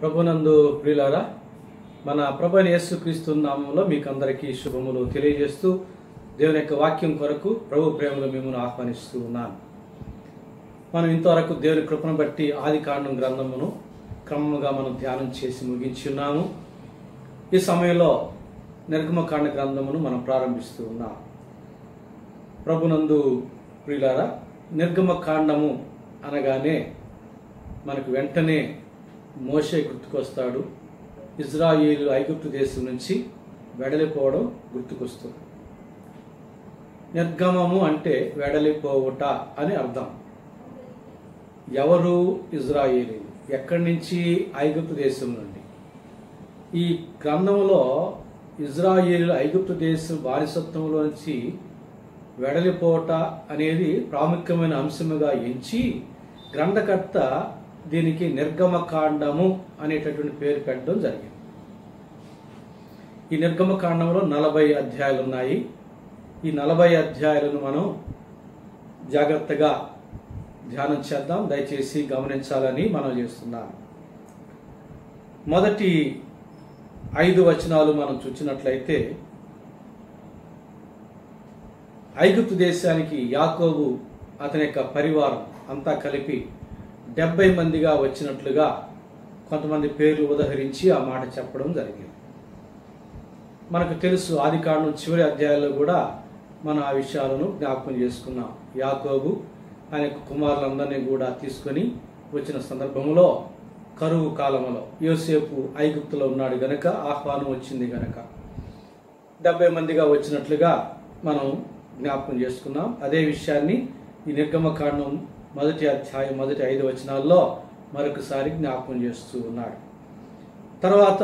ప్రభునందు ప్రియులారా, మన ప్రభువైన యేసుక్రీస్తు నామములో మీకు అందరికీ శుభములు తెలియజేస్తూ దేవుని యొక్క వాక్యం కొరకు ప్రభు ప్రేమలో మిమ్మల్ని ఆహ్వానిస్తూ ఉన్నాను. మనం ఇంతవరకు దేవుని కృపను బట్టి ఆదికాండం గ్రంథమును క్రమముగా మనం ధ్యానం చేసి ముగించి ఉన్నాము. ఈ సమయంలో నిర్గమకాండ గ్రంథమును మనం ప్రారంభిస్తూ ఉన్నాం. ప్రభునందు ప్రియులారా, నిర్గమకాండము అనగానే మనకు వెంటనే మోషే గుర్తుకొస్తాడు. ఇజ్రాయేలు ఐగుప్తు దేశం నుంచి వెడలిపోవడం గుర్తుకొస్తుంది. నిర్గమము అంటే వెడలిపోవుట అని అర్థం. ఎవరు ఇజ్రాయేలీలు? ఎక్కడి నుంచి? ఐగుప్తు దేశం నుండి. ఈ గ్రంథంలో ఇజ్రాయేలు ఐగుప్తు దేశం బానిసత్వంలో నుంచి వెడలిపోవట అనేది ప్రాముఖ్యమైన అంశముగా ఎంచి గ్రంథకర్త దీనికి నిర్గమకాండము అనేటటువంటి పేరు పెట్టడం జరిగింది. ఈ నిర్గమకాండంలో 40 అధ్యాయాలు ఉన్నాయి. ఈ 40 అధ్యాయాలను మనం జాగ్రత్తగా ధ్యానం చేద్దాం. దయచేసి గమనించాలని మనం చేస్తున్నాం. మొదటి 5 వచనాలు మనం చూసినట్లయితే, ఐగుప్తు దేశానికి యాకోబు అతని యొక్క పరివారం అంతా కలిపి 70 మందిగా వచ్చినట్లుగా కొంతమంది పేర్లు ఉదహరించి ఆ మాట చెప్పడం జరిగింది. మనకు తెలుసు, ఆదికాండం చివరి అధ్యాయాల్లో కూడా మనం ఆ విషయాలను జ్ఞాపకం చేసుకున్నాం. యాకోబు ఆయన కుమారులందరినీ కూడా తీసుకొని వచ్చిన సందర్భంలో కరువు కాలంలో యోసేపు ఐగుప్తులో ఉన్నాడు గనక, ఆహ్వానం వచ్చింది గనక 70 మందిగా వచ్చినట్లుగా మనం జ్ఞాపకం చేసుకున్నాం. అదే విషయాన్ని ఈ నిర్గమకాండం మొదటి అధ్యాయం మొదటి 5 వచనాల్లో మరొకసారి జ్ఞాపకం చేస్తూ ఉన్నాడు. తర్వాత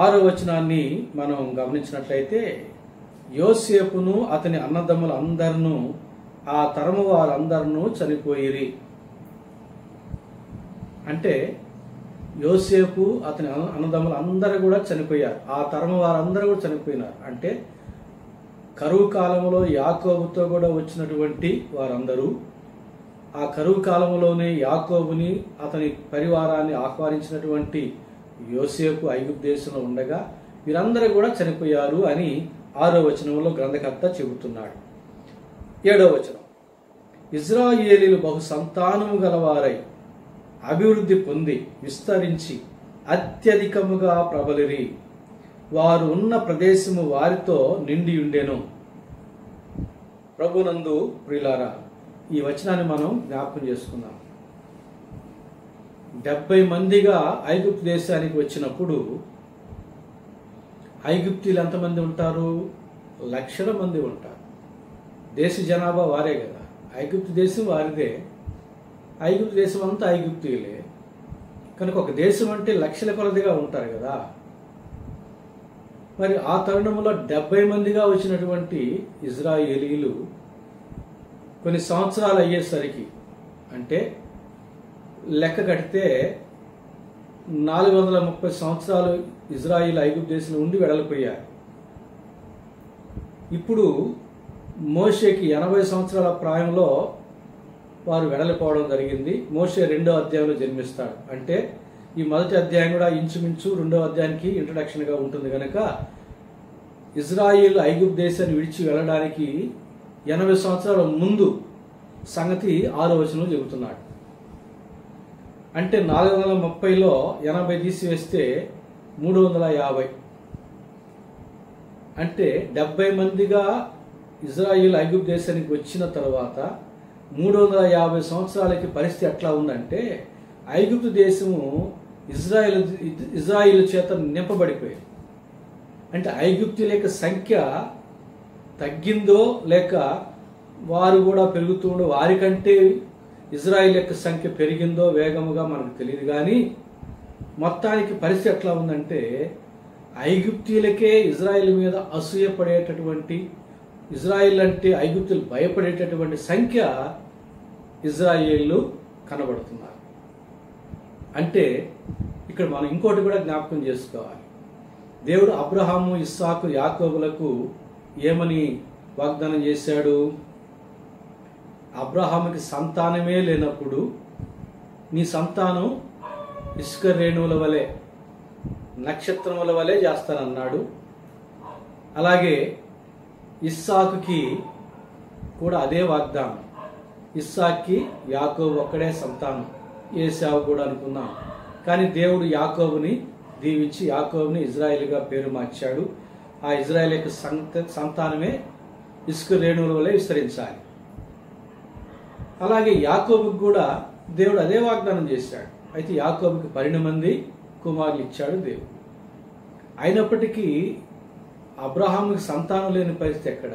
6వ వచనాన్ని మనం గమనించినట్లయితే, యోసేపును అతని అన్నదమ్ములందరినూ ఆ తరము వారందరినూ చనిపోయిరి. అంటే యోసేపు అతని అన్నదమ్ములు అందరూ కూడా చనిపోయారు. ఆ తరము వారందరూ కూడా చనిపోయినారు. అంటే కరువు కాలంలో యాకోబుతో కూడా వచ్చినటువంటి వారందరూ, ఆ కరువు కాలంలోనే యాకోబుని అతని పరివారాన్ని ఆహ్వానించినటువంటి యోసేపు ఐగుప్తు దేశంలో ఉండగా వీరందరూ కూడా చనిపోయారు అని 6వ వచనంలో గ్రంథకర్త చెబుతున్నాడు. 7వ వచనం, ఇజ్రాయేలీలు బహు సంతానము గలవారై అభివృద్ధి పొంది విస్తరించి అత్యధికముగా ప్రబలిరి, వారు ఉన్న ప్రదేశము వారితో నిండి ఉండెను. ప్రభునందు ప్రియులారా, ఈ వచనాన్ని మనం జ్ఞాపకం చేసుకున్నాం. 70 మందిగా ఐగుప్తు దేశానికి వచ్చినప్పుడు ఐగుప్తీలు ఎంతమంది ఉంటారు? లక్షల మంది ఉంటారు. దేశ జనాభా వారే కదా. ఐగుప్తు దేశం వారిదే. ఐగుప్తు దేశం అంతా ఐగుప్తీయులే కనుక ఒక దేశం అంటే లక్షల కొలదిగా ఉంటారు కదా. మరి ఆ తరుణంలో 70 మందిగా వచ్చినటువంటి ఇజ్రాయేలీలు కొన్ని సంవత్సరాలు అయ్యేసరికి, అంటే లెక్క కడితే 430 సంవత్సరాలు ఇజ్రాయేల్ ఐగుప్తు దేశంలో ఉండి వెడలిపోయారు. ఇప్పుడు మోషేకి 80 సంవత్సరాల ప్రాయంలో వారు వెడలిపోవడం జరిగింది. మోషే 2వ అధ్యాయంలో జన్మిస్తాడు. అంటే ఈ మొదటి అధ్యాయం కూడా ఇంచుమించు 2వ అధ్యాయానికి ఇంట్రడక్షన్గా ఉంటుంది కనుక ఇజ్రాయేల్ ఐగుప్తు దేశాన్ని విడిచి వెళ్ళడానికి 80 సంవత్సరాల ముందు సంగతి 6వ వచనంలో చెబుతున్నాడు. అంటే 430లో 80 తీసివేస్తే 350. అంటే 70 మందిగా ఇజ్రాయేల్ ఐగుప్తు దేశానికి వచ్చిన తర్వాత 350 సంవత్సరాలకి పరిస్థితి ఎట్లా ఉందంటే, ఐగుప్తు దేశము ఇజ్రాయిల్ చేత నింపబడిపోయింది. అంటే ఐగుప్తుల యొక్క సంఖ్య తగ్గిందో లేక వారు కూడా పెరుగుతుండో, వారికంటే ఇజ్రాయిల్ యొక్క సంఖ్య పెరిగిందో వేగముగా మనకు తెలియదు. కానీ మొత్తానికి పరిస్థితి ఎట్లా ఉందంటే, ఐగుప్తీయులకే ఇజ్రాయిల్ మీద అసూయపడేటటువంటి, ఇజ్రాయిల్ అంటే ఐగుప్తులు భయపడేటటువంటి సంఖ్య ఇజ్రాయేళ్లు కనబడుతున్నారు. అంటే ఇక్కడ మనం ఇంకోటి కూడా జ్ఞాపకం చేసుకోవాలి. దేవుడు అబ్రహాము, ఇస్సాకు, యాకోబులకు ఏమని వాగ్దానం చేశాడు? అబ్రహాముకి సంతానమే లేనప్పుడు నీ సంతానం ఇసుక రేణువుల వలె, నక్షత్రముల వలె చేస్తానన్నాడు. అలాగే ఇస్సాకుకి కూడా అదే వాగ్దానం. ఇస్సాక్కి యాకోబు ఒక్కడే సంతానం, ఏశావు కూడా అనుకున్నాం. కానీ దేవుడు యాకోబుని దీవించి యాకోబుని ఇజ్రాయేలుగా పేరు మార్చాడు. ఆ ఇజ్రాయేల్ యొక్క సంతానమే ఇసుక రేణువుల వలె విస్తరించాలి. అలాగే యాకోబుకి కూడా దేవుడు అదే వాగ్దానం చేశాడు. అయితే యాకోబుకి 12 మంది కుమారులు ఇచ్చాడు దేవుడు. అయినప్పటికీ అబ్రహాముకి సంతానం లేని పరిస్థితి ఎక్కడ?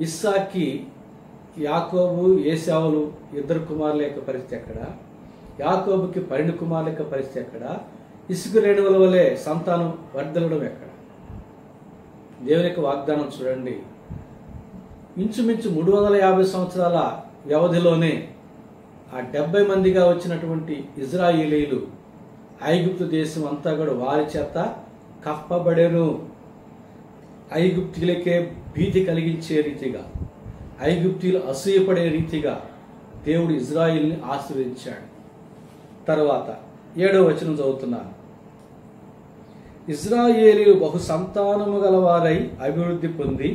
ఇస్సాక్కి యాకోబు ఏశావులు 2 కుమారుల యొక్క పరిస్థితి ఎక్కడ? యాకోబుకి 12 కుమారుల యొక్క పరిస్థితి ఎక్కడ? ఇసుక రేణువుల వలె సంతానం వర్ధలడం ఎక్కడ? దేవుని యొక్క వాగ్దానం చూడండి. ఇంచుమించు 350 సంవత్సరాల వ్యవధిలోనే ఆ 70 మందిగా వచ్చినటువంటి ఇజ్రాయేలీలు ఐగుప్తు దేశం అంతా కూడా వారి చేత కప్పబడెను. ఐగుప్తీయులకే భీతి కలిగించే రీతిగా, ఐగుప్తీయులు అసూయపడే రీతిగా దేవుడు ఇజ్రాయిల్ని ఆశీర్వదించాడు. తర్వాత 7వ వచనం చదువుతున్నాను. ఇజ్రాయేలీలు బహు సంతానము గలవారై అభివృద్ధి పొంది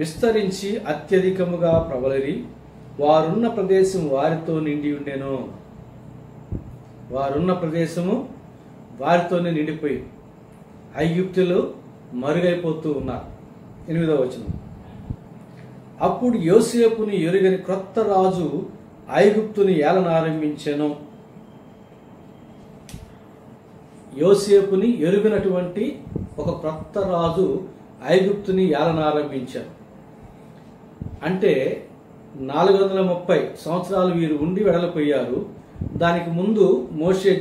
విస్తరించి అత్యధికముగా ప్రబలిరి. వారున్న ప్రదేశం వారితో నిండి ఉండెను. వారున్న ప్రదేశము వారితోనే నిండిపోయింది. ఐగుప్తులు మరుగైపోతూ ఉన్నారు. 8వ వచనం. అప్పుడు యోసేపుని ఎరుగని క్రొత్త రాజు ఐగుప్తుని ఏలనారంభించెను. యోసేపుని ఎరుగినటువంటి ఒక క్రొత్త రాజు ఐగుప్తుని ఏలనారంభించారు. అంటే 430 సంవత్సరాలు వీరు ఉండి వెడలిపోయారు. దానికి ముందు మోషే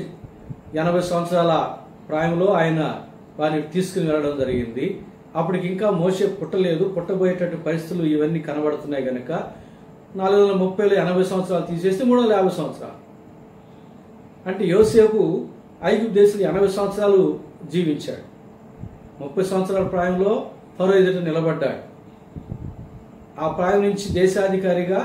80 సంవత్సరాల ప్రాయంలో ఆయన వారిని తీసుకుని వెళ్ళడం జరిగింది. అప్పటికి ఇంకా మోషే పుట్టలేదు. పుట్టబోయేటటువంటి పరిస్థితులు ఇవన్నీ కనబడుతున్నాయి కనుక 430లో 80 సంవత్సరాలు తీసేస్తే 350 సంవత్సరాలు. అంటే యోసేపు ఐగుప్తు దేశంలో 80 సంవత్సరాలు జీవించాడు. 30 సంవత్సరాల ప్రాయంలో ఫరో ఎదుట నిలబడ్డాడు. ఆ ప్రాయం నుంచి దేశాధికారిగా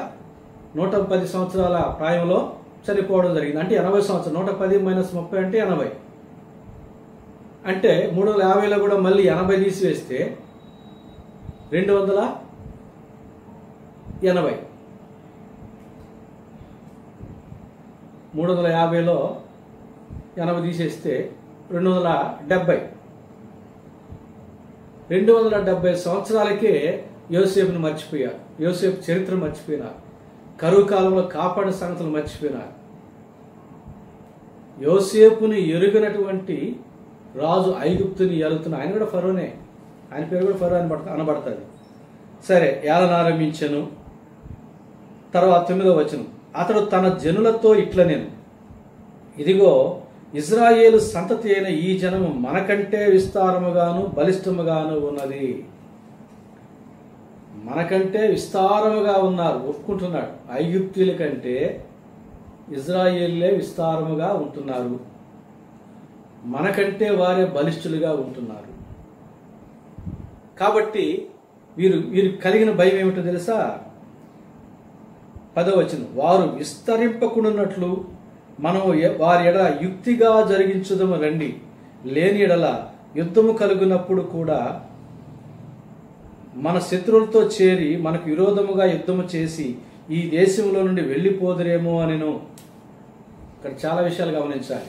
110 సంవత్సరాల ప్రాయంలో చనిపోవడం జరిగింది. అంటే 80 సంవత్సరాలు. 110 - 30 అంటే 80. అంటే 350లో కూడా మళ్ళీ 80 తీసివేస్తే 280. 350లో 80 తీసేస్తే 270. 270 సంవత్సరాలకే యోసేపును మర్చిపోయారు. యోసేపు చరిత్ర మర్చిపోయినారు. కరువు కాలంలో కాపాడిన సంగతులు మర్చిపోయినారు. యోసేపుని ఎరుగనటువంటి రాజు ఐగుప్తుని ఏలుతున్న ఆయన కూడా ఫరోనే. ఆయన పేరు కూడా ఫరో అనబడుతుంది. సరే, ఏలనారంభించెను. తర్వాత 9వ వచనం. అతడు తన జనులతో ఇట్ల నేను, ఇదిగో ఇజ్రాయేలు సంతతి అయిన ఈ జనము మనకంటే విస్తారముగాను బలిష్టముగాను ఉన్నది. మనకంటే విస్తారముగా ఉన్నారు, ఒప్పుకుంటున్నాడు. ఐగుప్తీయుల కంటే ఇజ్రాయేలే విస్తారముగా ఉంటున్నారు. మనకంటే వారే బలిష్ఠులుగా ఉంటున్నారు. కాబట్టి వీరు కలిగిన భయం ఏమిటో తెలుసా? 10వ వచనం. వారు విస్తరింపకుండానట్లు మనము వారి ఎడల యుక్తిగా జరిగించుదము రండి. లేని ఎడల యుద్ధము కలుగునప్పుడు కూడా మన శత్రువులతో చేరి మనకు విరోధముగా యుద్ధము చేసి ఈ దేశంలో నుండి వెళ్ళిపోదురేమో అనిను. ఇక్కడ చాలా విషయాలు గమనించాలి.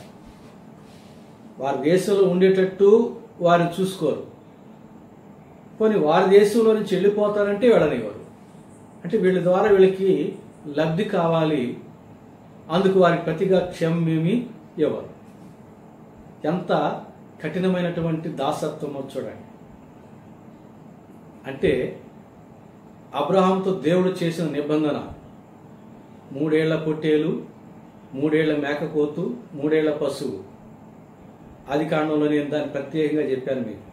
వారి దేశంలో ఉండేటట్టు వారిని చూసుకోరు. పోనీ వారి దేశంలో నుంచి వెళ్ళిపోతారంటే వెళ్ళనివ్వరు. అంటే వీళ్ళ ద్వారా వీళ్ళకి లబ్ధి కావాలి. అందుకు వారికి ప్రతిగా క్షమేమి ఇవ్వరు. ఎంత కఠినమైనటువంటి దాసత్వమో చూడండి. అంటే అబ్రహాంతో దేవుడు చేసిన నిబంధన 3 ఏళ్ల పొట్టేలు, 3 ఏళ్ల మేకపోతు, 3 ఏళ్ల పశువు. ఆదికాండంలో నేను దాన్ని ప్రత్యేకంగా చెప్పాను మీకు.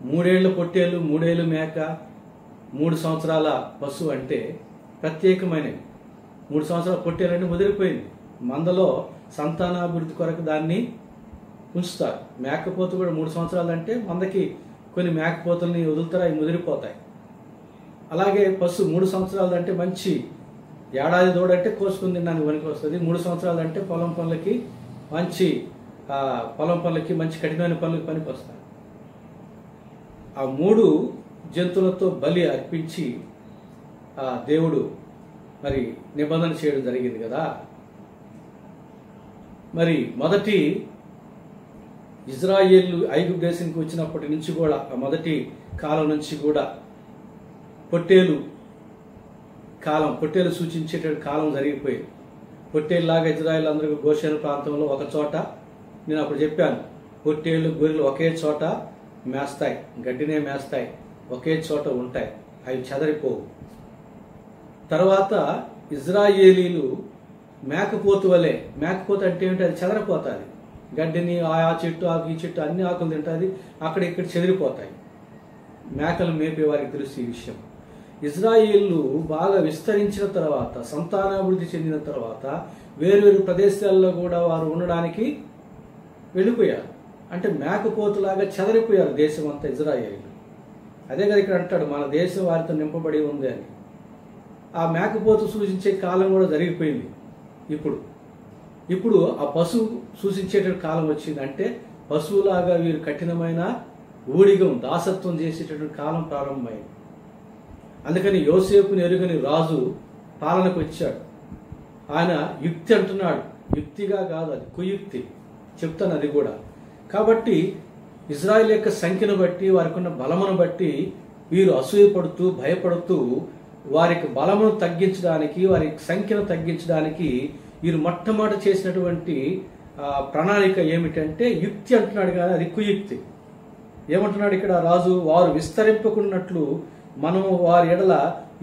3 ఏళ్ల పొట్టేలు, 3 ఏళ్ల మేక, 3 సంవత్సరాల పశువు అంటే ప్రత్యేకమైనవి. 3 సంవత్సరాల పొట్టేలు అంటే ముదిరిపోయింది. మందలో సంతానాభివృద్ధి కొరకు దాన్ని ఉంచుతారు. మేకపోతు కూడా 3 సంవత్సరాలు అంటే మందకి కొన్ని మేకపోతుల్ని వదులుతారు, అవి ముదిరిపోతాయి. అలాగే పశువు 3 సంవత్సరాలు అంటే మంచి ఏడాది దూడంటే కోసుకుని తినడానికి పనికి వస్తుంది, 3 సంవత్సరాలు అంటే పొలం పనులకి మంచి మంచి కఠినమైన పనులకి పనికి వస్తాయి. ఆ 3 జంతువులతో బలి అర్పించి ఆ దేవుడు మరి నిబంధన చేయడం జరిగింది కదా. మరి మొదటి ఇజ్రాయేలు ఐగుప్తు దేశానికి వచ్చినప్పటి నుంచి కూడా, ఆ మొదటి కాలం నుంచి కూడా పొట్టేలు సూచించేటువంటి కాలం జరిగిపోయింది. పొట్టేలులాగా ఇజ్రాయేల్ అందరూ గోషేను ప్రాంతంలో ఒక చోట, నేను అప్పుడు చెప్పాను, పొట్టేళ్ళు గొర్రెలు ఒకే చోట మేస్తాయి, గడ్డినే మేస్తాయి, ఒకే చోట ఉంటాయి, అవి చెదరిపోవు. తర్వాత ఇజ్రాయేలీలు మేకపోతు వలె, మేకపోతు అంటే ఏమిటి, అది చెదరిపోతుంది, గడ్డిని ఆ చెట్టు ఆకు ఈ చెట్టు అన్ని ఆకులు తింటుంది, అక్కడ ఇక్కడ చెదిరిపోతాయి. మేకలు మేపే వారికి తెలుసు ఈ విషయం. ఇజ్రాయేళ్లు బాగా విస్తరించిన తర్వాత, సంతానాభివృద్ధి చెందిన తర్వాత వేరువేరు ప్రదేశాల్లో కూడా వారు ఉండడానికి వెళ్ళిపోయారు. అంటే మేకపోతులాగా చెదరిపోయారు దేశం అంతా ఇజ్రాయేళ్లు. అదే కదా ఇక్కడ అంటాడు, మన దేశం వారితో నింపబడి ఉంది అని. ఆ మేకపోతు సూచించే కాలం కూడా జరిగిపోయింది. ఇప్పుడు ఆ పశువు సూచించేటువంటి కాలం వచ్చింది. అంటే పశువులాగా వీరు కఠినమైన ఊడిగం దాసత్వం చేసేటటువంటి కాలం ప్రారంభమైంది. అందుకని యోసేపుని ఎరుగని రాజు పాలనకు వచ్చాడు. ఆయన యుక్తి అంటున్నాడు, యుక్తిగా కాదు, అది కుయుక్తి, చెప్తాను అది కూడా. కాబట్టి ఇజ్రాయెల్ యొక్క సంఖ్యను బట్టి, వారికి ఉన్న బలమును బట్టి వీరు అసూయపడుతూ భయపడుతూ వారికి బలమును తగ్గించడానికి, వారి సంఖ్యను తగ్గించడానికి వీరు మొట్టమొదట చేసినటువంటి ప్రణాళిక ఏమిటంటే యుక్తి అంటున్నాడు, కానీ అది కుయుక్తి. ఏమంటున్నాడు ఇక్కడ రాజు, వారు విస్తరింపకున్నట్లు మనము వారి ఎడల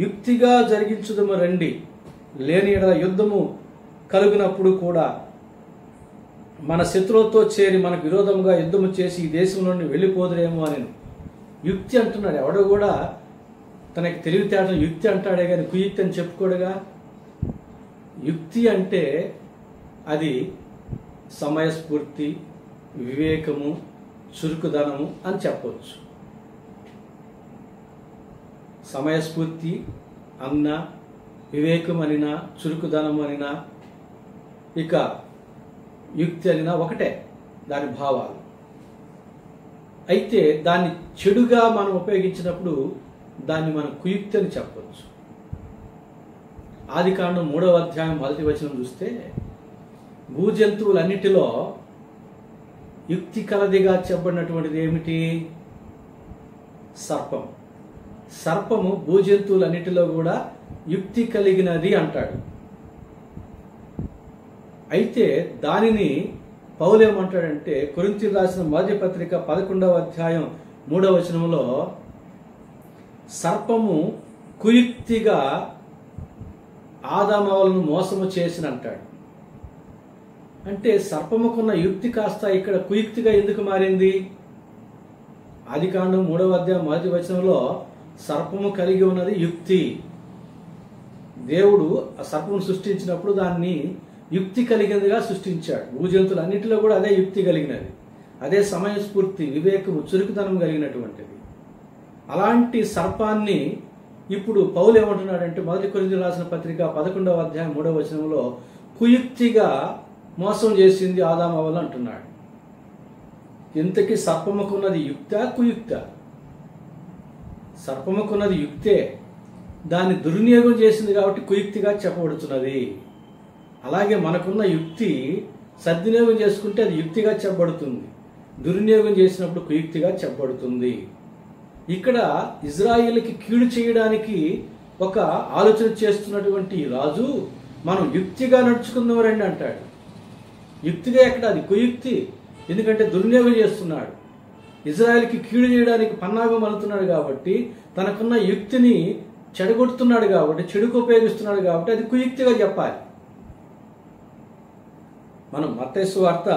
యుక్తిగా జరిగించుదము రండి, లేని ఎడల యుద్ధము కలుగునప్పుడు కూడా మన శత్రువులతో చేరి మనకు విరోధముగా యుద్ధము చేసి ఈ దేశం నుండి వెళ్ళిపోదురేమో అని యుక్తి అంటున్నాడు. ఎవడో కూడా తనకి తెలివితేటలు యుక్తి అంటాడే కానీ కుయుక్తి అని చెప్పుకోడుగా. యుక్తి అంటే అది సమయస్ఫూర్తి, వివేకము, చురుకుదనము అని చెప్పవచ్చు. సమయస్ఫూర్తి అన్నా, వివేకం అనినా, చురుకుదనం అనినా, ఇక యుక్తి అనినా ఒకటే దాని భావాలు. అయితే దాన్ని చెడుగా మనం ఉపయోగించినప్పుడు దాన్ని మనం కుయుక్తి అని చెప్పవచ్చు. ఆదికాండం 3వ అధ్యాయం 1వ వచనం చూస్తే, భూజంతువులన్నిటిలో యుక్తి కలదిగా చెప్పబడినటువంటిది ఏమిటి? సర్పం. సర్పము భూజంతువులన్నిటిలో కూడా యుక్తి కలిగినది అంటాడు. అయితే దానిని పౌలు ఏమంటాడంటే, కొరింథీయులకు రాసిన మొదటి పత్రిక 11వ అధ్యాయం 3వ వచనంలో, సర్పము కుయుక్తిగా ఆదామవలను మోసము చేసిన అంటాడు. అంటే సర్పముకున్న యుక్తి కాస్త ఇక్కడ కుయుక్తిగా ఎందుకు మారింది? ఆదికాండం 3వ అధ్యాయం 1వ వచనంలో సర్పము కలిగి ఉన్నది యుక్తి. దేవుడు ఆ సర్పమును సృష్టించినప్పుడు దాన్ని యుక్తి కలిగినదిగా సృష్టించాడు. భూజంతువులు అన్నింటిలో కూడా అదే యుక్తి కలిగినది, అదే సమయస్ఫూర్తి, వివేకము, చురుకుతనం కలిగినటువంటిది. అలాంటి సర్పాన్ని ఇప్పుడు పౌలు ఏమంటున్నాడంటే, మొదటి కొరింథీయులకు రాసిన పత్రిక 11వ అధ్యాయం 3వ వచనంలో కుయుక్తిగా మోసం చేసింది ఆదాము హవ్వలు అంటున్నాడు. ఇంతకీ సర్పముకున్నది యుక్తా కుయుక్త? సర్పముకున్నది యుక్తే, దాన్ని దుర్వినియోగం చేసింది కాబట్టి కుయుక్తిగా చెప్పబడుతున్నది. అలాగే మనకున్న యుక్తి సద్వినియోగం చేసుకుంటే అది యుక్తిగా చెప్పబడుతుంది, దుర్వినియోగం చేసినప్పుడు కుయుక్తిగా చెప్పబడుతుంది. ఇక్కడ ఇజ్రాయేలుకి కీడు చేయడానికి ఒక ఆలోచన చేస్తున్నటువంటి రాజు, మనం యుక్తిగా నడుచుకుందాం రండి అంటాడు. యుక్తిగా ఎక్కడ? అది కుయుక్తి. ఎందుకంటే దుర్వినియోగం చేస్తున్నాడు, ఇజ్రాయేల్కి కీడు చేయడానికి పన్నాగం అలుతున్నాడు కాబట్టి, తనకున్న యుక్తిని చెడగొడుతున్నాడు కాబట్టి, చెడుకు ఉపయోగిస్తున్నాడు కాబట్టి అది కుయుక్తిగా చెప్పాలి. మనం మత్తయి సువార్త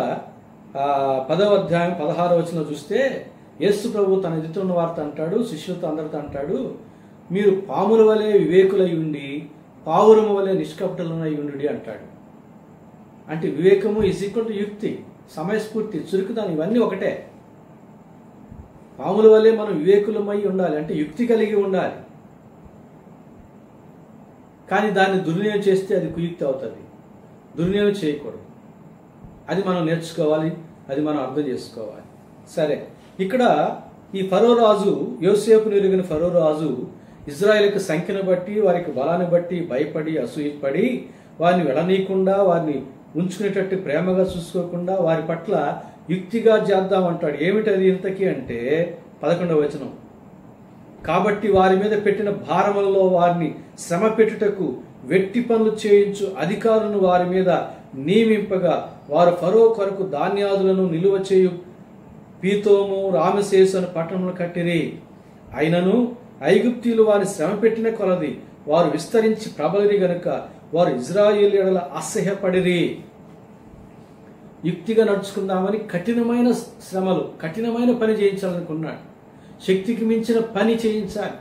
10వ అధ్యాయం 16వ వచనంలో చూస్తే, యేసు ప్రభు తన ఎదుట ఉన్న వార్త అంటాడు, శిష్యులతో అందరితో అంటాడు, మీరు పాముల వలె వివేకులై ఉండి పావురము వలె నిష్కపటులై ఉండి అంటాడు. అంటే వివేకము ఈజ్ ఈక్వల్ టు యుక్తి, సమయస్ఫూర్తి, చురుకుదనం, ఇవన్నీ ఒకటే. పాముల వలె మనం వివేకులమై ఉండాలి అంటే యుక్తి కలిగి ఉండాలి. కానీ దాన్ని దుర్వినియోగం చేస్తే అది కుయుక్తి అవుతుంది. దుర్వినియోగం చేయకూడదు. అది మనం నేర్చుకోవాలి, అది మనం అర్థం చేసుకోవాలి. సరే, ఇక్కడ ఈ ఫరో రాజు, యోసేపును ఎరిగిన ఫరో రాజు ఇజ్రాయేలుకి సంఖ్యను బట్టి, వారికి బలాన్ని బట్టి భయపడి అసూయపడి వారిని వెళ్ళనీయకుండా, వారిని ఉంచుకునేటట్టు ప్రేమగా చూసుకోకుండా వారి పట్ల యుక్తిగా చేద్దామంటాడు. ఏమిటది ఇంతకీ అంటే 11వ వచనం, కాబట్టి వారి మీద పెట్టిన భారములలో వారిని శ్రమ పెట్టుటకు వెట్టి పనులు చేయించు అధికారులను వారి మీద నియమింపగా వారు ఫరో కొరకు ధాన్యాదులను నిలువ చేయు పీతోము రామశేసు అను పట్టణములు కట్టిరి. అయినను ఐగుప్తీయులు వారిని శ్రమ పెట్టిన కొలది వారు విస్తరించి ప్రబలిరి గనుక వారు ఇజ్రాయేలు ఎడల అసహ్యపడిరి. యుక్తిగా నడుచుకుందామని కఠినమైన శ్రమలు, కఠినమైన పని చేయించాలనుకున్నాడు. శక్తికి మించిన పని చేయించాలి.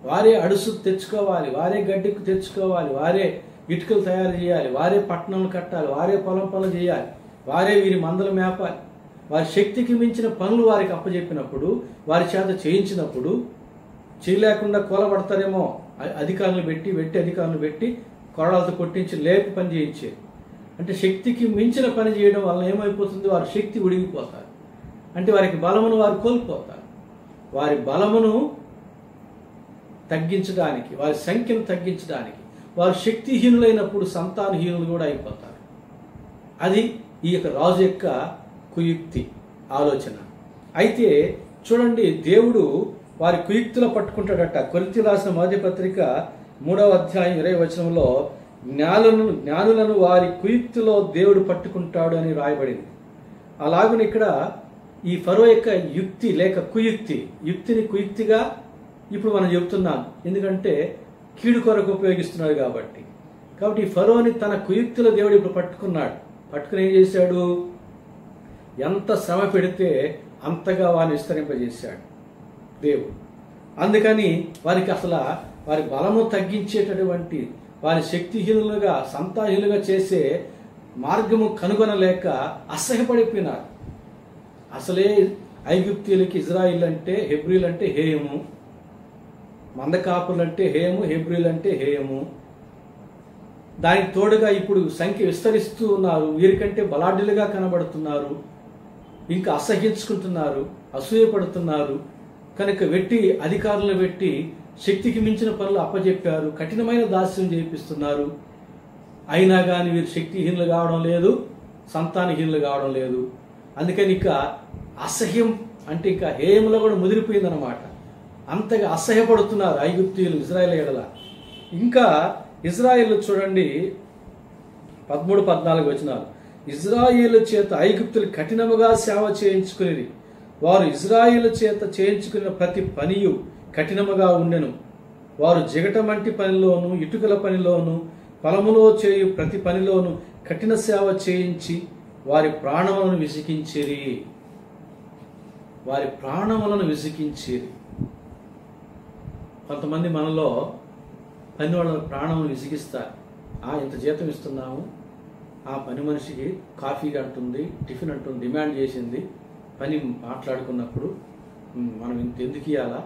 వారే అడుసు తెచ్చుకోవాలి, వారే గడ్డికు తెచ్చుకోవాలి, వారే ఇటుకలు తయారు చేయాలి, వారే పట్టణాలు కట్టాలి, వారే పొలం పనులు చేయాలి, వారే వీరి మందలు మేపాలి. వారి శక్తికి మించిన పనులు వారికి అప్పచెప్పినప్పుడు, వారి చేత చేయించినప్పుడు చేయలేకుండా కూలబడతారేమో అధికారులు పెట్టి కొరడాలతో కొట్టించి లేపి పని చేయించేది. అంటే శక్తికి మించిన పని చేయడం వల్ల ఏమైపోతుంది, వారి శక్తి ఉడిగిపోతారు. అంటే వారికి బలమును వారు కోల్పోతారు. వారి బలమును తగ్గించడానికి, వారి సంఖ్యను తగ్గించడానికి వారు శక్తిహీనులైనప్పుడు సంతానహీనులు కూడా అయిపోతారు. అది ఈ యొక్క రాజు యొక్క కుయుక్తి ఆలోచన. అయితే చూడండి, దేవుడు వారి కుయుక్తిలో పట్టుకుంటాడట. కొరింథీయులకు రాసిన మొదటి పత్రిక 3వ అధ్యాయం 20వ వచనంలో జ్ఞానులను వారి కుయుక్తిలో దేవుడు పట్టుకుంటాడు అని రాయబడింది. అలాగని ఇక్కడ ఈ ఫరో యొక్క యుక్తి లేక యుక్తిని కుయుక్తిగా ఇప్పుడు మనం చెబుతున్నాం. ఎందుకంటే కీడు కొరకు ఉపయోగిస్తున్నాడు కాబట్టి ఈ ఫరోని తన కుయుక్తిలో దేవుడు ఇప్పుడు పట్టుకుని ఏం చేశాడు, ఎంత శ్రమ పెడితే అంతగా వారిని విస్తరింపజేశాడు దేవుడు. అందుకని వారికి అసలు వారి బలము తగ్గించేటటువంటి, వారి శక్తిహీనులుగా సంతాహీనులుగా చేసే మార్గము కనుగొనలేక అసహ్యపడిపోయినారు. అసలే ఐగుప్తీయులకి ఇజ్రాయిల్ అంటే, హెబ్రీలు అంటే హేయము, మందకాపులు అంటే హేయము, హెబ్రీలు అంటే హేయము. దానికి తోడుగా ఇప్పుడు సంఖ్య విస్తరిస్తూ ఉన్నారు. వీరికంటే బలాఢ్యులుగా కనబడుతున్నారు, ఇంకా అసహ్యించుకుంటున్నారు, అసూయపడుతున్నారు. కనుక అధికారులను పెట్టి శక్తికి మించిన పనులు అప్పచెప్పారు, కఠినమైన దాస్యం చేపిస్తున్నారు. అయినా కానీ వీరు శక్తిహీనులు కావడం లేదు, సంతానహీనులు కావడం లేదు. అందుకని ఇక అసహ్యం అంటే ఇంకా హేయములో కూడా ముదిరిపోయిందనమాట. అంతగా అసహ్యపడుతున్నారు ఐగుప్తీయులు ఇజ్రాయేల్ ఎడల. ఇంకా ఇజ్రాయేల్ చూడండి 13-14 వచనాలు, ఇజ్రాయేలు చేత ఐగుప్తులు కఠినముగా సేవ చేయించుకునేది. వారు ఇజ్రాయేలు చేత చేయించుకున్న ప్రతి పనియు కఠినముగా ఉండెను. వారు జిగటమంటి పనిలోను, ఇటుకల పనిలోను, పొలములో చేయు ప్రతి పనిలోను కఠిన సేవ చేయించి వారి ప్రాణములను విసికించిరి. కొంతమంది మనలో పని వాళ్ళ ప్రాణములను విసిగిస్తారు. ఇంత జీతం ఇస్తున్నాము, ఆ పని మనిషికి కాఫీ అంటుంది, టిఫిన్ అంటుంది, డిమాండ్ చేసింది, పని మాట్లాడుకున్నప్పుడు మనం ఇంత ఎందుకు ఇవ్వాలా,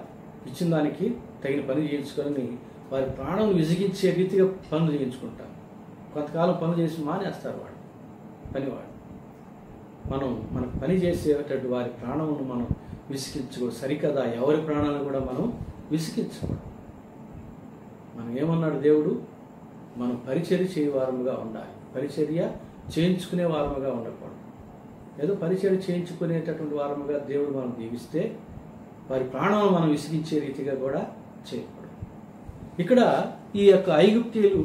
ఇచ్చిన దానికి తగిన పని చేయించుకొని వారి ప్రాణం విసిగించే రీతిగా పనులు చేయించుకుంటారు. కొంతకాలం పనులు చేసి మానేస్తారు పనివాడు. మనకు పని చేసేటట్టు వారి ప్రాణమును మనం విసిగించుకోవడం సరికదా. ఎవరి ప్రాణాలను కూడా మనం విసిగించకూడదు. మనం ఏమన్నాడు దేవుడు, మనం పరిచర్య చేయవారముగా ఉండాలి, పరిచర్య చేయించుకునే వారముగా ఉండకూడదు. ఏదో పరిచర్య చేయించుకునేటటువంటి వారముగా దేవుడు మనం దీవిస్తే వారి ప్రాణాలను మనం విసిగించే రీతిగా కూడా చేయకూడదు. ఇక్కడ ఈ యొక్క ఐగుప్తీయులు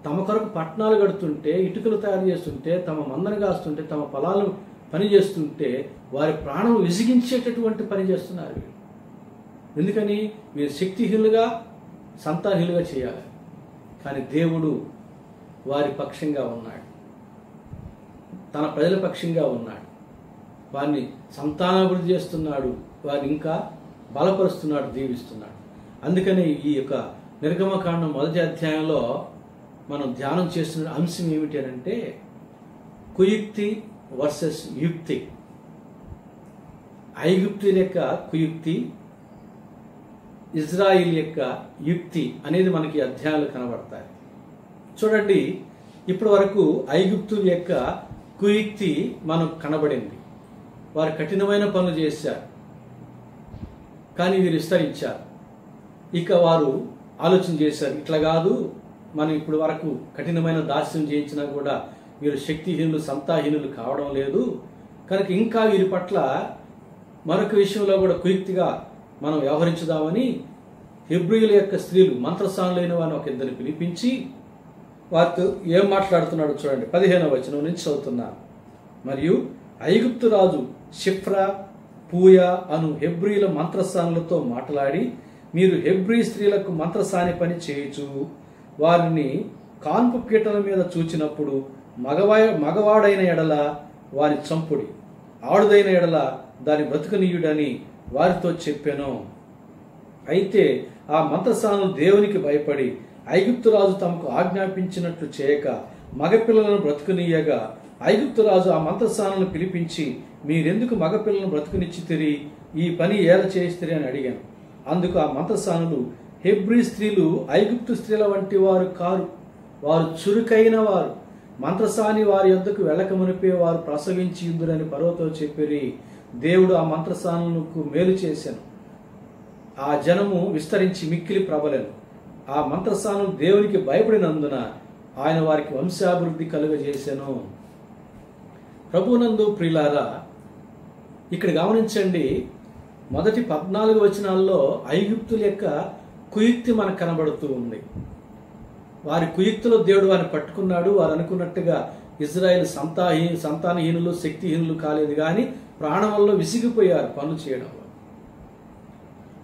తమ కొరకు పట్టణాలు కడుతుంటే, ఇటుకలు తయారు చేస్తుంటే, తమ మందను కాస్తుంటే, తమ పొలాలను పని చేస్తుంటే వారి ప్రాణం విసిగించేటటువంటి పని చేస్తున్నారు. ఎందుకని వీరు శక్తిహీనులుగా సంతానహీనులుగా చేయాలి. కానీ దేవుడు వారి పక్షంగా ఉన్నాడు, తన ప్రజల పక్షంగా ఉన్నాడు. వారిని సంతానాభివృద్ధి చేస్తున్నాడు, వారిని ఇంకా బలపరుస్తున్నాడు, దీవిస్తున్నాడు. అందుకని ఈ యొక్క నిర్గమకాండం 1వ అధ్యాయంలో మనం ధ్యానం చేస్తున్న అంశం ఏమిటి అంటే కుయుక్తి వర్సెస్ యుక్తి. ఐగుప్తు యొక్క కుయుక్తి, ఇజ్రాయిల్ యొక్క యుక్తి అనేది మనకి అధ్యాయాలు కనబడతాయి. చూడండి, ఇప్పటి వరకు ఐగుప్తుల యొక్క కుయుక్తి మనకు కనబడింది. వారు కఠినమైన పనులు చేశారు, కానీ వీరు విస్తరించారు. ఇక వారు ఆలోచన చేశారు, ఇట్లా కాదు, మనం ఇప్పుడు వరకు కఠినమైన దాస్యం చేయించినా కూడా వీరు శక్తిహీనులు, సంతాహీనులు కావడం లేదు కనుక ఇంకా వీరి పట్ల మరొక విషయంలో కూడా కుయుక్తిగా మనం వ్యవహరించుదామని హెబ్రీయుల యొక్క స్త్రీలు, మంత్రసానులైన వారిని ఒక ఇద్దరిని పిలిపించి వారితో ఏం మాట్లాడుతున్నాడో చూడండి. 15వ వచనం నుంచి చదువుతున్నారు. మరియు ఐగుప్తు రాజు షిఫ్రా, పూయా అను హెబ్రీల మంత్రసానులతో మాట్లాడి, మీరు హెబ్రీ స్త్రీలకు మంత్రసాని పని చేయుచు వారిని కాన్పు పీటల మీద చూచినప్పుడు మగవాడైన ఎడల వారి చంపుడి, ఆడుదైన ఎడల దాని బ్రతుకనీయుడని వారితో చెప్పాను. అయితే ఆ మంత్రసానులు దేవునికి భయపడి ఐగుప్తు రాజు తమకు ఆజ్ఞాపించినట్లు చేయక మగపిల్లలను బ్రతుకునీయగా, ఐగుప్తు రాజు ఆ మంత్రసానులను పిలిపించి, మీరెందుకు మగపిల్లలను బ్రతుకునిచ్చితిరి, ఈ పని ఏల చేయిస్తిరి అని అడిగాను. అందుకు ఆ మంత్రసానులు, హెబ్రీ స్త్రీలు ఐగుప్తు స్త్రీల వంటి వారు కారు, వారు చురుకైన వారు, మంత్రసాని వారి యొద్దకు వెళ్ళక మునిపే వారు ప్రసవించి ఉందురని ఫరోతో చెప్పిరి. దేవుడు ఆ మంత్రసానులకు మేలు చేశాను. ఆ జనము విస్తరించి మిక్కిలి ప్రబలెను. ఆ మంత్రసానులు దేవునికి భయపడినందున ఆయన వారికి వంశాభివృద్ధి కలుగజేశాను. ప్రభునందు ప్రియులారా, ఇక్కడ గమనించండి, మొదటి 14 వచనాల్లో ఐగుప్తుల యొక్క కుయుక్తి మనకు కనబడుతూ ఉంది. వారి కుయుక్తిలో దేవుడు వారిని పట్టుకున్నాడు. వారు అనుకున్నట్టుగా ఇజ్రాయెల్ సంతానహీనులు, శక్తిహీనులు కాలేదు, కానీ ప్రాణంలో విసిగిపోయారు పనులు చేయడంలో.